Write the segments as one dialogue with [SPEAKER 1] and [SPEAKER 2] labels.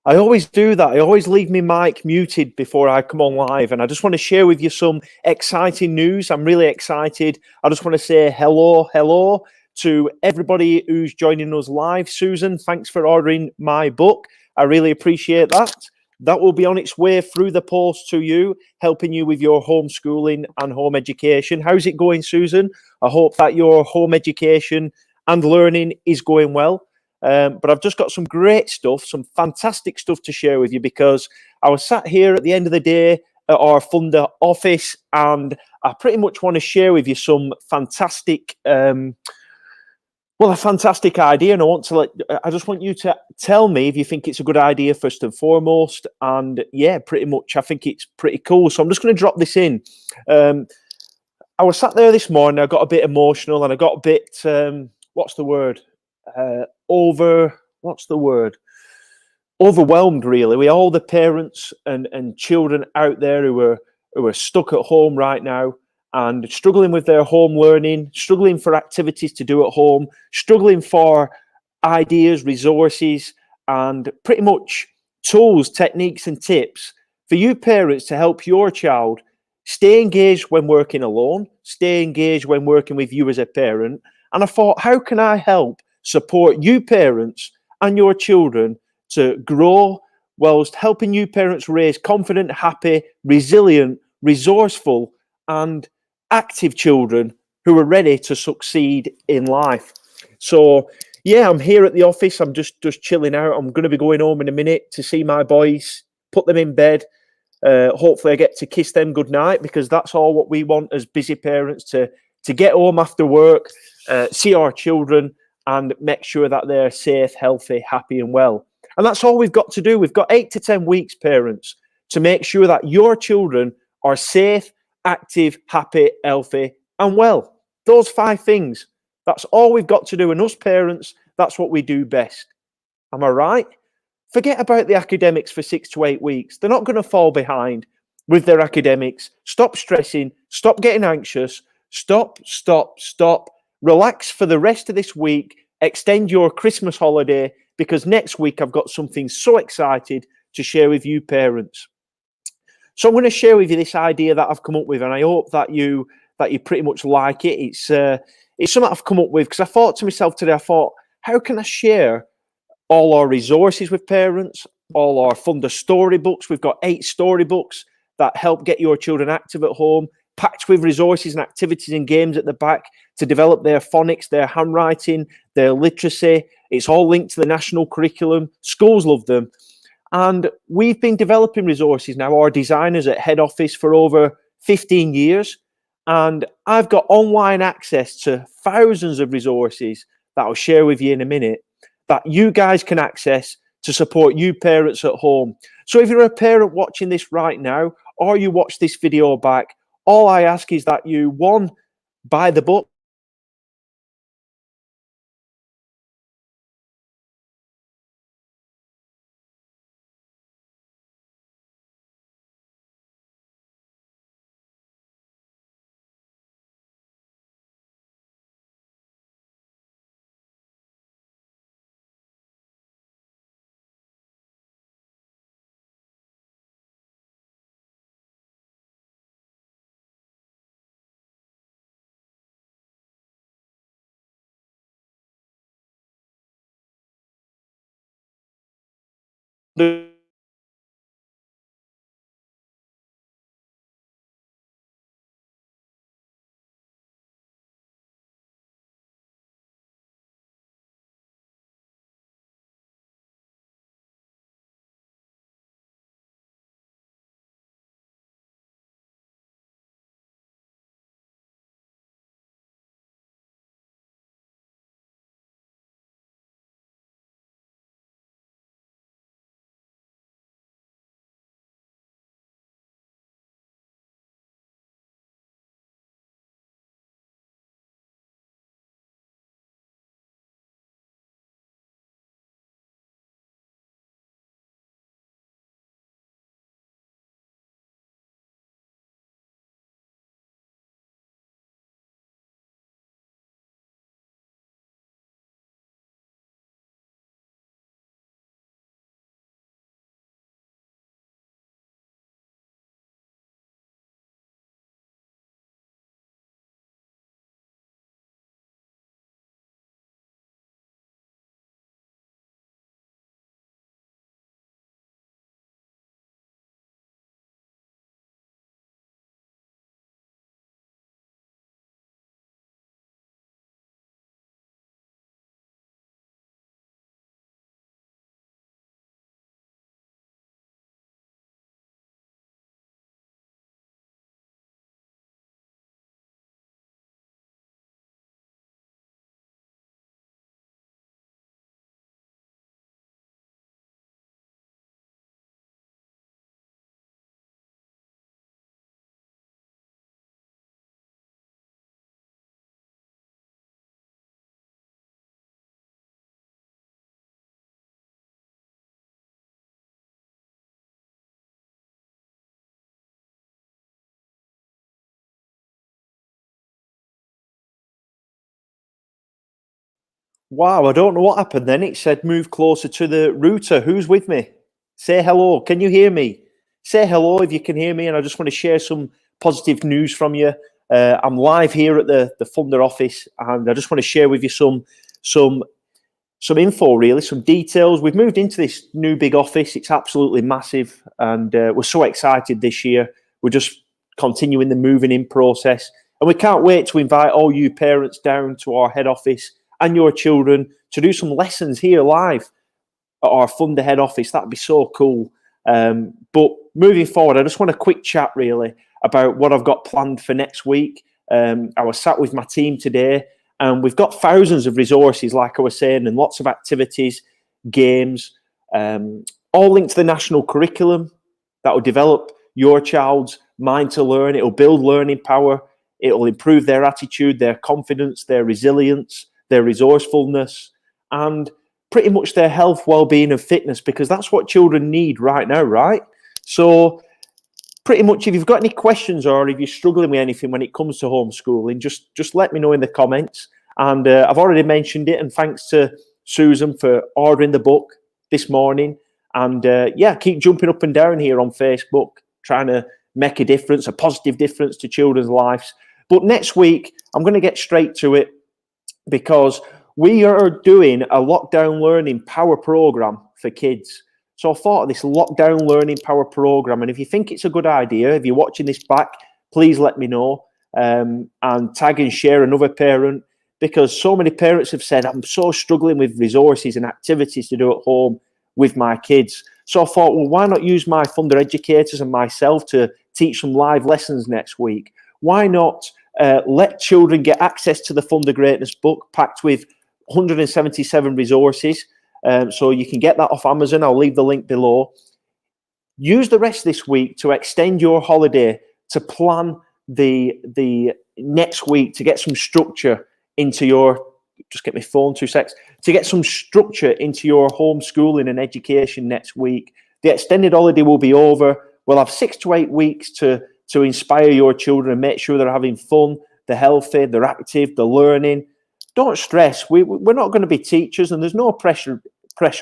[SPEAKER 1] I always do that. I always leave my mic muted before I come on live. And I just want to share with you some exciting news. I'm really excited. I just want to say hello to everybody who's joining us live. Susan, thanks for ordering my book. I really appreciate that. That will be on its way through the post to you, helping you with your homeschooling and home education. How's it going, Susan? I hope that your home education and learning is going well. But I've just got some great stuff, some fantastic stuff to share with you, because I was sat here at the end of the day at our Funda office, and I pretty much want to share with you some fantastic, a fantastic idea. And I just want you to tell me if you think it's a good idea first and foremost. And yeah, pretty much, I think it's pretty cool. So I'm just going to drop this in. I was sat there this morning, I got a bit emotional, and I got a bit, what's the word? Overwhelmed, really, with all the parents and children out there who are stuck at home right now and struggling with their home learning, struggling for activities to do at home, struggling for ideas, resources, and pretty much tools, techniques, and tips for you parents to help your child stay engaged when working alone, stay engaged when working with you as a parent. And I thought, how can I help support you parents and your children to grow, whilst helping you parents raise confident, happy, resilient, resourceful, and active children who are ready to succeed in life? So yeah, I'm here at the office. I'm just chilling out. I'm going to be going home in a minute to see my boys, put them in bed. Hopefully I get to kiss them goodnight, because that's all what we want as busy parents, to get home after work, see our children, and make sure that they're safe, healthy, happy, and well. And that's all we've got to do. We've got 8 to 10 weeks, parents, to make sure that your children are safe, active, happy, healthy, and well. Those 5 things. That's all we've got to do. And us parents, that's what we do best. Am I right? Forget about the academics for 6 to 8 weeks. They're not going to fall behind with their academics. Stop stressing. Stop getting anxious. Stop. Relax for the rest of this week. Extend your Christmas holiday, because next week I've got something so excited to share with you parents. So I'm going to share with you this idea that I've come up with, and I hope that you pretty much like it. It's something I've come up with because I thought to myself today, how can I share all our resources with parents, all our Funda storybooks? We've got 8 storybooks that help get your children active at home, packed with resources and activities and games at the back to develop their phonics, their handwriting, their literacy. It's all linked to the national curriculum. Schools love them. And we've been developing resources now, our designers at head office, for over 15 years. And I've got online access to thousands of resources that I'll share with you in a minute, that you guys can access to support you parents at home. So if you're a parent watching this right now, or you watch this video back, all I ask is that you, 1, buy the book. Wow, I don't know what happened then. It said move closer to the router. Who's with me? Say hello. Can you hear me? Say hello if you can hear me. And I just want to share some positive news from you. I'm live here at the Funda office, and I just want to share with you some info, really, some details. We've moved into this new big office. It's absolutely massive, and we're so excited this year. We're just continuing the moving in process, and we can't wait to invite all you parents down to our head office and your children to do some lessons here live at our Funda head office. That'd be so cool. But moving forward, I just want a quick chat really about what I've got planned for next week. I was sat with my team today, and we've got thousands of resources, like I was saying, and lots of activities, games, all linked to the national curriculum that will develop your child's mind to learn. It will build learning power. It will improve their attitude, their confidence, their resilience, their resourcefulness, and pretty much their health, well-being and fitness, because that's what children need right now, right? So pretty much if you've got any questions or if you're struggling with anything when it comes to homeschooling, just let me know in the comments. And I've already mentioned it, and thanks to Susan for ordering the book this morning. And yeah, keep jumping up and down here on Facebook, trying to make a difference, a positive difference to children's lives. But next week, I'm going to get straight to it, because we are doing a lockdown learning power program for kids. So I thought of this lockdown learning power program, and if you think it's a good idea, if you're watching this back, please let me know, and tag and share another parent, because so many parents have said, I'm so struggling with resources and activities to do at home with my kids. So I thought, well, why not use my Funda educators and myself to teach some live lessons next week? Why not let children get access to the Funda Greatness book, packed with 177 resources. So you can get that off Amazon. I'll leave the link below. Use the rest this week to extend your holiday, to plan the next week, to get some structure into your, just get my phone 2 secs, to get some structure into your homeschooling and education next week. The extended holiday will be over. We'll have 6 to 8 weeks to inspire your children and make sure they're having fun, they're healthy, they're active, they're learning. Don't stress. We're not going to be teachers, and there's no pressure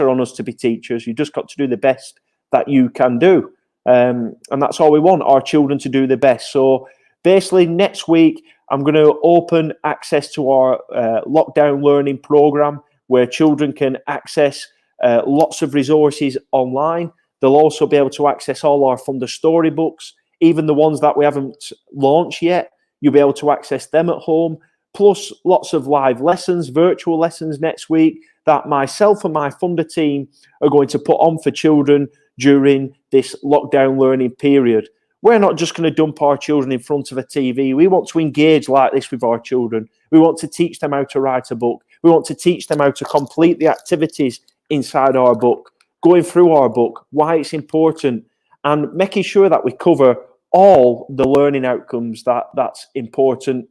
[SPEAKER 1] on us to be teachers. You just got to do the best that you can do. And that's all we want, our children to do the best. So basically next week, I'm going to open access to our lockdown learning program, where children can access lots of resources online. They'll also be able to access all our Funda storybooks, even the ones that we haven't launched yet. You'll be able to access them at home, plus lots of live lessons, virtual lessons next week that myself and my Funda team are going to put on for children during this lockdown learning period. We're not just going to dump our children in front of a TV. We want to engage like this with our children. We want to teach them how to write a book. We want to teach them how to complete the activities inside our book, going through our book, why it's important, and making sure that we cover all the learning outcomes that's important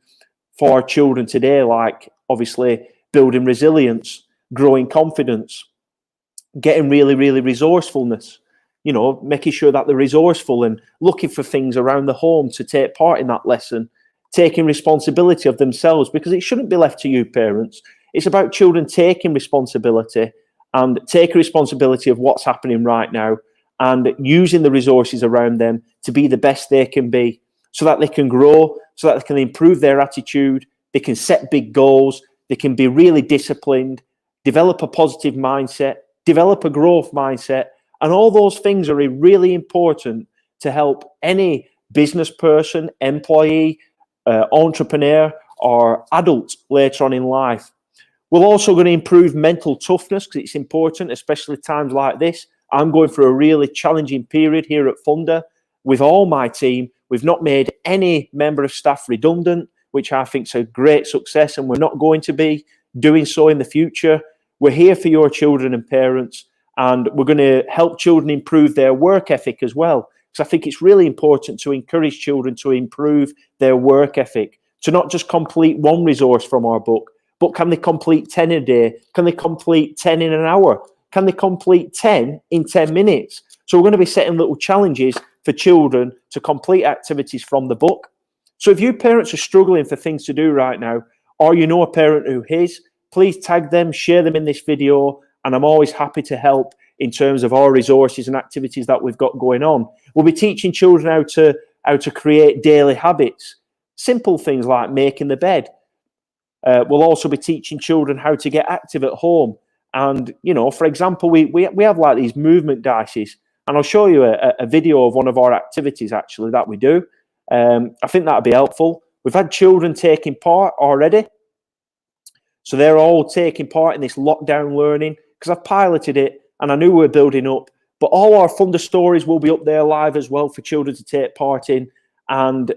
[SPEAKER 1] for our children today, like obviously building resilience, growing confidence, getting really resourcefulness, you know, making sure that they're resourceful and looking for things around the home to take part in that lesson, taking responsibility of themselves, because it shouldn't be left to you parents. It's about children taking responsibility and taking responsibility of what's happening right now, and using the resources around them to be the best they can be, so that they can grow, so that they can improve their attitude, they can set big goals, they can be really disciplined, develop a positive mindset, develop a growth mindset. And all those things are really important to help any business person, employee, entrepreneur, or adult later on in life. We're also going to improve mental toughness, because it's important, especially times like this. I'm going through a really challenging period here at Funda with all my team. We've not made any member of staff redundant, which I think is a great success, and we're not going to be doing so in the future. We're here for your children and parents, and we're going to help children improve their work ethic as well, because I think it's really important to encourage children to improve their work ethic, to not just complete one resource from our book, but can they complete 10 a day? Can they complete 10 in an hour? Can they complete 10 in 10 minutes? So we're going to be setting little challenges for children to complete activities from the book. So if you parents are struggling for things to do right now, or you know a parent who is, please tag them, share them in this video, and I'm always happy to help in terms of our resources and activities that we've got going on. We'll be teaching children how to create daily habits, simple things like making the bed. We'll also be teaching children how to get active at home. And, you know, for example, we have like these movement dices, and I'll show you a video of one of our activities actually that we do. I think that'd be helpful. We've had children taking part already. So they're all taking part in this lockdown learning because I've piloted it and I knew we were building up. But all our Funda stories will be up there live as well for children to take part in. And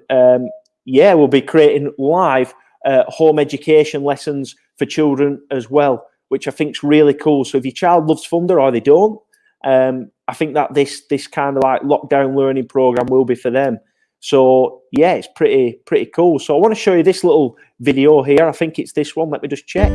[SPEAKER 1] yeah, we'll be creating live home education lessons for children as well, which I think is really cool. So if your child loves Funda or they don't, I think that this kind of like lockdown learning program will be for them. So yeah, it's pretty cool. So I want to show you this little video here. I think it's this one. Let me just check.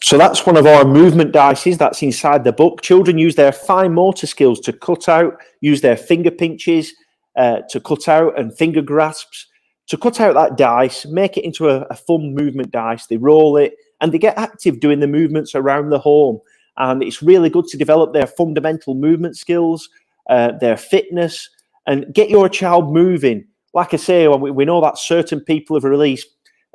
[SPEAKER 1] So that's one of our movement dices that's inside the book. Children use their fine motor skills to cut out, use their finger pinches to cut out, and finger grasps to cut out that dice, make it into a fun movement dice. They roll it and they get active doing the movements around the home. And it's really good to develop their fundamental movement skills, their fitness, and get your child moving. Like I say, we know that certain people have released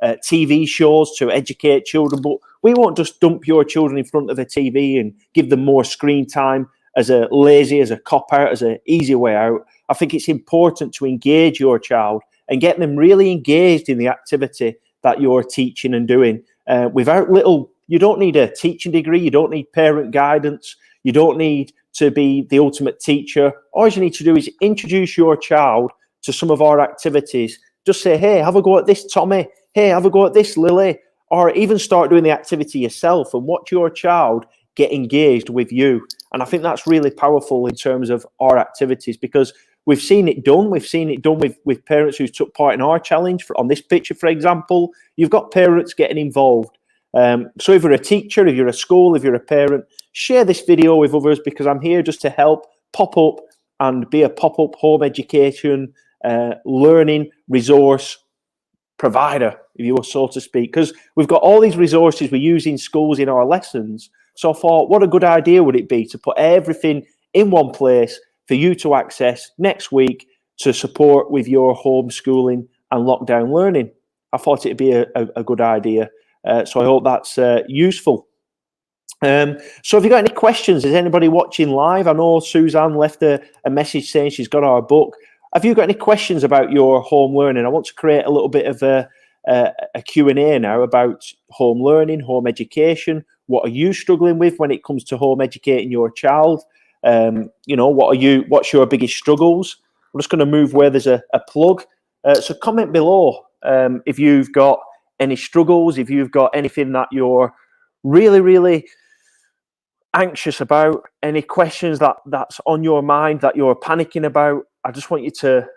[SPEAKER 1] TV shows to educate children, but we won't just dump your children in front of a TV and give them more screen time as a lazy, as a cop-out, as an easy way out. I think it's important to engage your child and get them really engaged in the activity that you're teaching and doing. You don't need a teaching degree, you don't need parent guidance, you don't need to be the ultimate teacher. All you need to do is introduce your child to some of our activities. Just say, hey, have a go at this, Tommy. Hey, have a go at this, Lily. Or even start doing the activity yourself and watch your child get engaged with you. And I think that's really powerful in terms of our activities, because we've seen it done. We've seen it done with parents who took part in our challenge. On this picture, for example, you've got parents getting involved. So if you're a teacher, if you're a school, if you're a parent, share this video with others, because I'm here just to help pop up and be a pop-up home education learning resource provider, if you were so to speak, because we've got all these resources we use in schools in our lessons. So I thought, what a good idea would it be to put everything in one place for you to access next week to support with your homeschooling and lockdown learning. I thought it'd be a good idea. So I hope that's useful. So have you got any questions? Is anybody watching live? I know Suzanne left a message saying she's got our book. Have you got any questions about your home learning? I want to create a little bit of a Q&A now about home learning, home education. What are you struggling with when it comes to home educating your child? You know, what's your biggest struggles? I'm just going to move where there's a plug. So comment below if you've got any struggles, if you've got anything that you're really anxious about, any questions that's on your mind that you're panicking about. I just want you to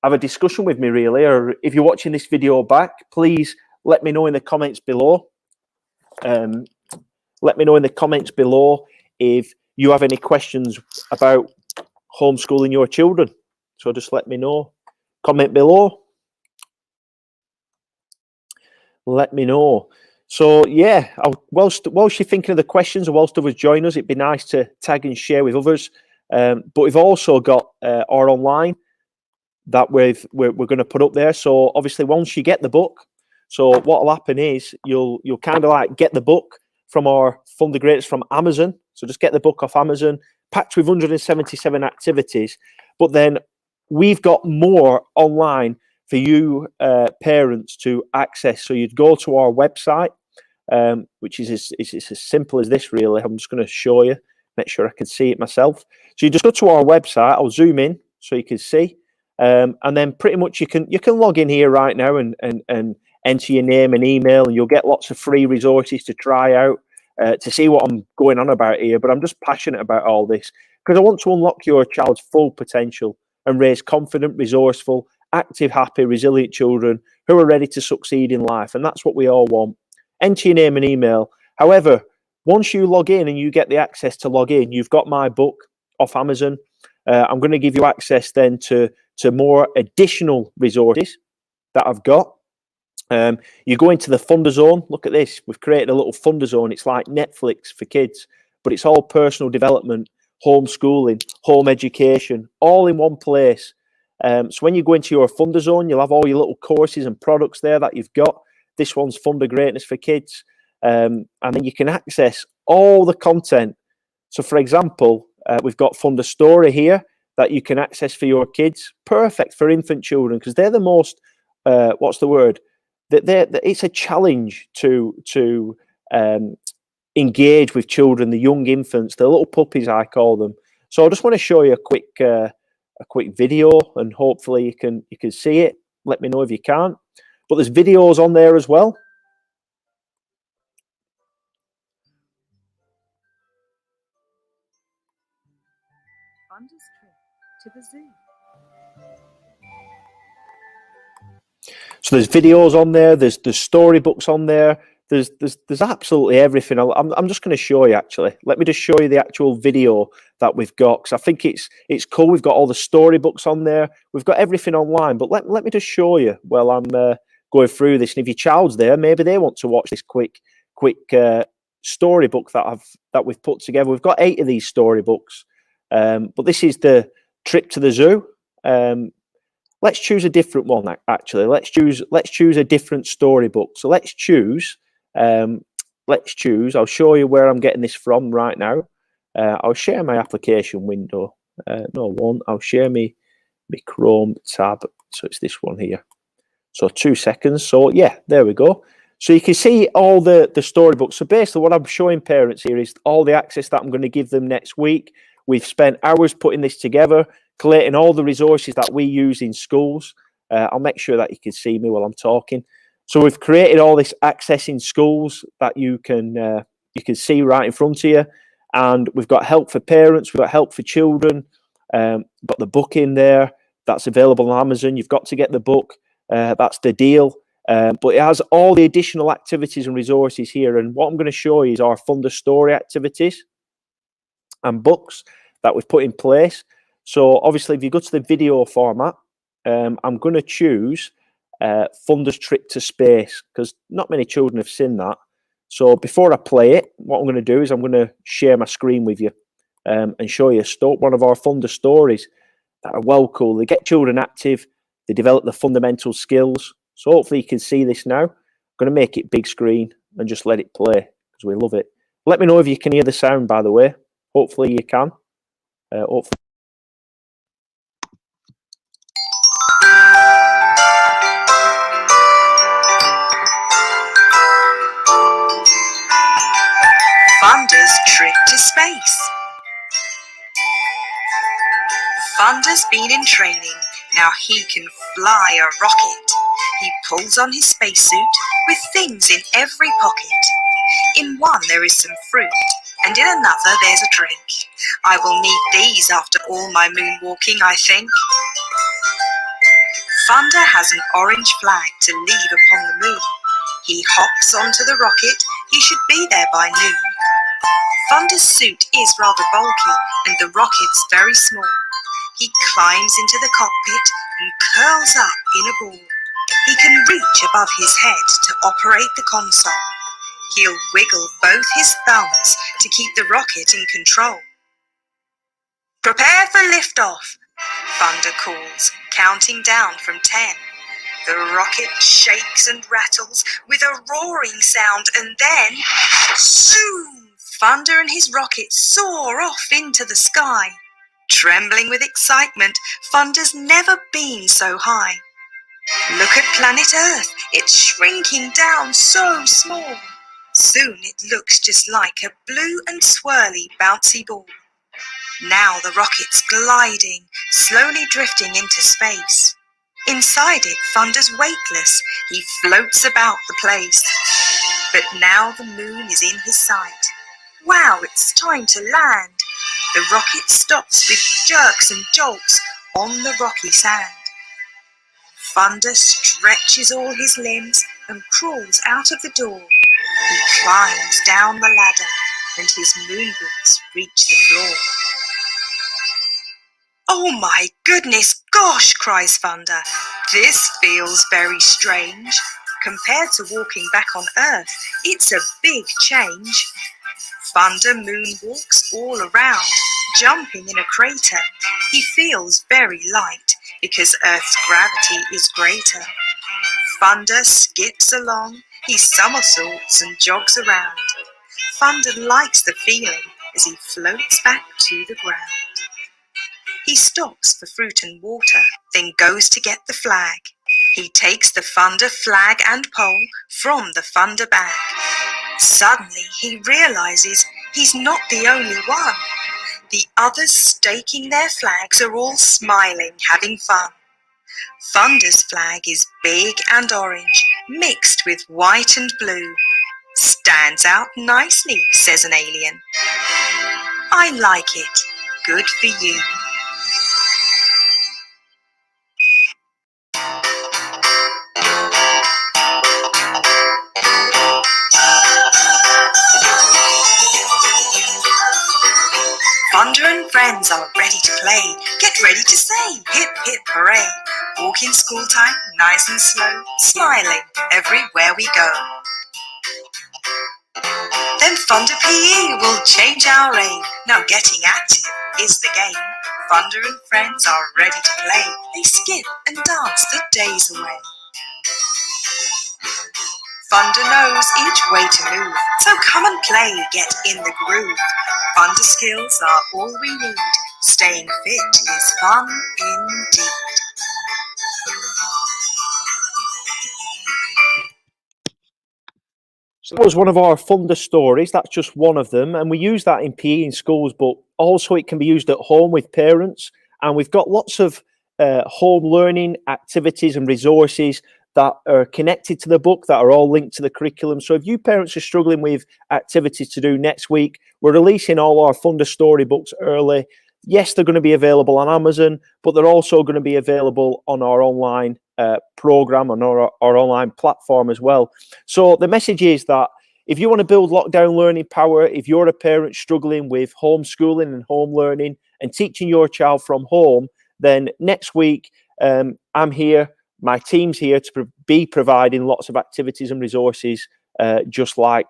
[SPEAKER 1] have a discussion with me, really. Or if you're watching this video back, please let me know in the comments below. Let me know in the comments below if you have any questions about homeschooling your children. So just let me know. Comment below. Let me know. So yeah, whilst you're thinking of the questions, or whilst others join us, it'd be nice to tag and share with others. But we've also got our online that we're going to put up there. So obviously, once you get the book, so what will happen is you'll kind of like get the book, from our Funda Greatest from Amazon. So just get the book off Amazon, packed with 177 activities. But then we've got more online for you parents to access. So you'd go to our website, which is as simple as this, really. I'm just going to show you, make sure I can see it myself. So you just go to our website. I'll zoom in so you can see. And then pretty much you can log in here right now and enter your name and email, and you'll get lots of free resources to try out to see what I'm going on about here. But I'm just passionate about all this because I want to unlock your child's full potential and raise confident, resourceful, active, happy, resilient children who are ready to succeed in life. And that's what we all want. Enter your name and email. However, once you log in and you get the access to log in, you've got my book off Amazon. I'm going to give you access then to more additional resources that I've got. You go into the Fundazone. Look at this. We've created a little Fundazone. It's like Netflix for kids, but it's all personal development, homeschooling, home education, all in one place. So when you go into your Fundazone, you'll have all your little courses and products there that you've got. This one's Funda Greatness for Kids. And then you can access all the content. So for example, we've got Funda Story here that you can access for your kids. Perfect for infant children because they're the most, what's the word? It's a challenge to engage with children, the young infants, the little puppies, I call them. So I just want to show you a quick video, and hopefully you can see it. Let me know if you can't. But there's videos on there as well.
[SPEAKER 2] Funda's trip to the zoo.
[SPEAKER 1] So there's videos on there. There's storybooks on there. There's absolutely everything. I'm just going to show you actually. Let me just show you the actual video that we've got because I think it's cool. We've got all the storybooks on there. We've got everything online. But let me just show you while I'm going through this. And if your child's there, maybe they want to watch this quick storybook that we've put together. We've got 8 of these storybooks. But this is the trip to the zoo. Let's choose a different one. Actually, let's choose a different storybook. So let's choose. I'll show you where I'm getting this from right now. I'll share my application window. I'll share my Chrome tab. So it's this one here. So 2 seconds. So yeah, there we go. So you can see all the storybooks. So basically, what I'm showing parents here is all the access that I'm going to give them next week. We've spent hours putting this together, collating all the resources that we use in schools. I'll make sure that you can see me while I'm talking. So we've created all this access in schools that you can see right in front of you. And we've got help for parents. We've got help for children. Got the book in there. That's available on Amazon. You've got to get the book. That's the deal. But it has all the additional activities and resources here. And what I'm going to show you is our Funda Story activities and books that we've put in place. So obviously, if you go to the video format, I'm going to choose Funda's Trip to Space because not many children have seen that. So before I play it, what I'm going to do is I'm going to share my screen with you and show you one of our Funda stories that are well cool. They get children active. They develop the fundamental skills. So hopefully you can see this now. I'm going to make it big screen and just let it play because we love it. Let me know if you can hear the sound, by the way. Hopefully you can. Hopefully.
[SPEAKER 2] Funda's trip to space. Funda's been in training. Now he can fly a rocket. He pulls on his spacesuit with things in every pocket. In one there is some fruit, and in another there's a drink. I will need these after all my moonwalking, I think. Funda has an orange flag to leave upon the moon. He hops onto the rocket. He should be there by noon. Funda's suit is rather bulky, and the rocket's very small. He climbs into the cockpit and curls up in a ball. He can reach above his head to operate the console. He'll wiggle both his thumbs to keep the rocket in control. Prepare for liftoff, Funda calls, counting down from 10. The rocket shakes and rattles with a roaring sound, and then, zoom! Funda and his rocket soar off into the sky. Trembling with excitement, Funda's never been so high. Look at planet Earth, it's shrinking down so small. Soon it looks just like a blue and swirly bouncy ball. Now the rocket's gliding, slowly drifting into space. Inside it, Funda's weightless, he floats about the place. But now the moon is in his sight. Wow, it's time to land. The rocket stops with jerks and jolts on the rocky sand. Funda stretches all his limbs and crawls out of the door. He climbs down the ladder and his moon boots reach the floor. Oh my goodness gosh, cries Funda. This feels very strange. Compared to walking back on Earth, it's a big change. Funda moonwalks all around, jumping in a crater. He feels very light because Earth's gravity is greater. Funda skips along, he somersaults and jogs around. Funda likes the feeling as he floats back to the ground. He stops for fruit and water, then goes to get the flag. He takes the Funda flag and pole from the Funda bag. Suddenly he realizes he's not the only one. The others staking their flags are all smiling, having fun. Funda's flag is big and orange, mixed with white and blue. Stands out nicely, says an alien. I like it. Good for you. Funda and friends are ready to play. Get ready to say, hip hip hooray. Walk in school time, nice and slow, smiling everywhere we go. Then Funda PE will change our aim. Now getting active is the game. Funda and friends are ready to play. They skip and dance the days away. Funda knows each way to move, so come and play, get in the groove. Funda skills are all we need. Staying fit is fun indeed.
[SPEAKER 1] So that was one of our Funda stories. That's just one of them. And we use that in PE in schools, but also it can be used at home with parents. And we've got lots of home learning activities and resources that are connected to the book, that are all linked to the curriculum. So if you parents are struggling with activities to do next week, we're releasing all our Funda storybooks early. Yes, they're going to be available on Amazon, but they're also going to be available on our online program, on our online platform as well. So the message is that if you want to build lockdown learning power, if you're a parent struggling with homeschooling and home learning and teaching your child from home, then next week I'm here. My team's here to be providing lots of activities and resources just like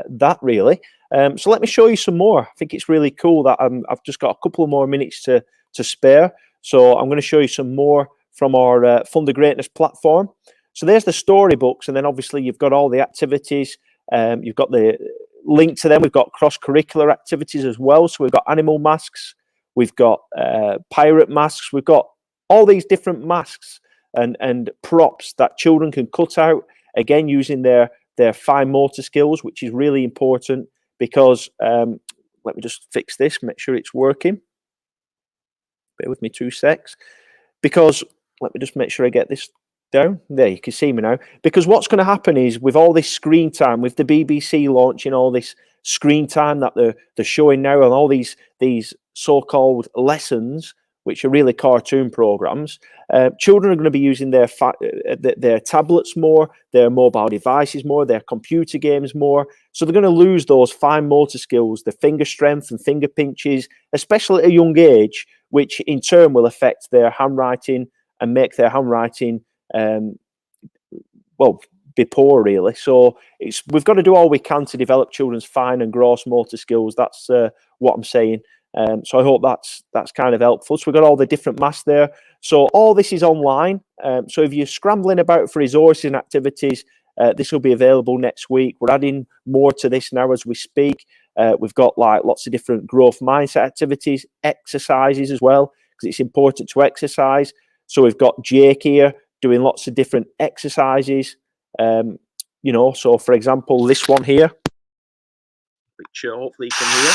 [SPEAKER 1] that, really. So let me show you some more. I think it's really cool that I've just got a couple of more minutes to spare. So I'm going to show you some more from our Funda Greatness platform. So there's the storybooks, and then obviously you've got all the activities. You've got the link to them. We've got cross-curricular activities as well. So we've got animal masks. We've got pirate masks. We've got all these different masks and props that children can cut out, again, using their fine motor skills, which is really important because, let me just fix this, make sure it's working. Bear with me 2 secs. Because, let me just make sure I get this down. There, you can see me now. Because what's going to happen is with all this screen time, with the BBC launching all this screen time that they're showing now, and all these so-called lessons, which are really cartoon programs, children are going to be using their tablets more, their mobile devices more, their computer games more. So they're going to lose those fine motor skills, the finger strength and finger pinches, especially at a young age, which in turn will affect their handwriting and make their handwriting, be poor, really. So we've got to do all we can to develop children's fine and gross motor skills. That's what I'm saying. So I hope that's kind of helpful. So we've got all the different masks there. So all this is online. So if you're scrambling about for resources and activities, this will be available next week. We're adding more to this now as we speak. We've got like lots of different growth mindset activities, exercises as well, because it's important to exercise. So we've got Jake here doing lots of different exercises. You know, so for example, this one here, which hopefully you can hear.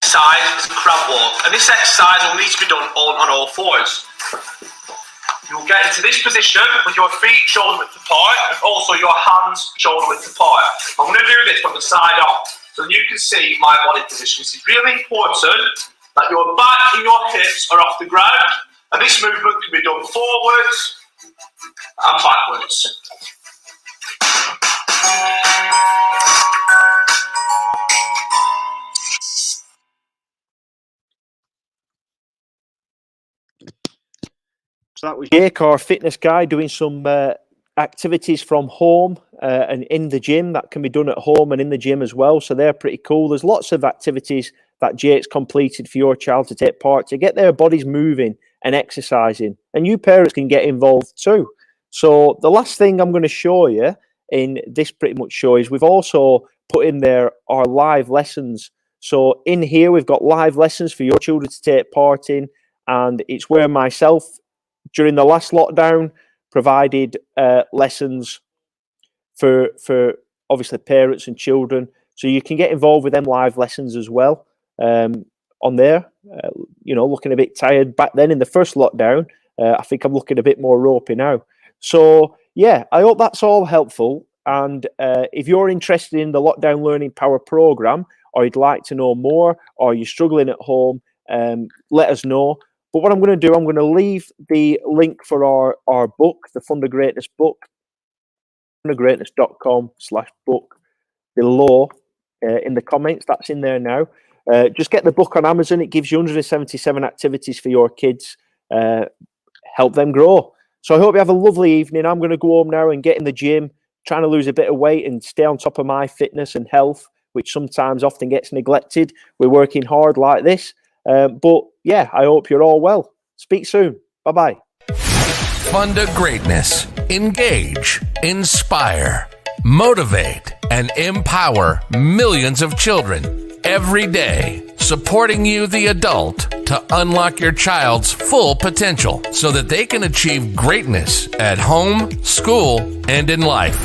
[SPEAKER 3] Exercise is a crab walk, and this exercise will need to be done on all fours. You'll get into this position with your feet shoulder width apart, and also your hands shoulder width apart. I'm going to do this from the side up, so you can see my body position. This is really important that your back and your hips are off the ground, and this movement can be done forwards and backwards.
[SPEAKER 1] So that was Jake, our fitness guy, doing some activities from home and in the gym that can be done at home and in the gym as well. So they're pretty cool. There's lots of activities that Jake's completed for your child to take part, to get their bodies moving and exercising. And you parents can get involved too. So the last thing I'm going to show you in this pretty much show is we've also put in there our live lessons. So in here, we've got live lessons for your children to take part in. And it's where myself, during the last lockdown, provided lessons for obviously parents and children. So you can get involved with them live lessons as well on there. You know, looking a bit tired back then in the first lockdown. I think I'm looking a bit more ropey now. So yeah, I hope that's all helpful. And if you're interested in the Lockdown Learning Power program, or you'd like to know more, or you're struggling at home, let us know. But what I'm going to do, I'm going to leave the link for our book, the Funda Greatness book, fundagreatness.com/book below in the comments. That's in there now. Just get the book on Amazon. It gives you 177 activities for your kids. Help them grow. So I hope you have a lovely evening. I'm going to go home now and get in the gym, trying to lose a bit of weight and stay on top of my fitness and health, which sometimes often gets neglected. We're working hard like this. But yeah, I hope you're all well. Speak soon. Bye-bye.
[SPEAKER 4] Funda Greatness. Engage, inspire, motivate, and empower millions of children every day, supporting you, the adult, to unlock your child's full potential so that they can achieve greatness at home, school, and in life.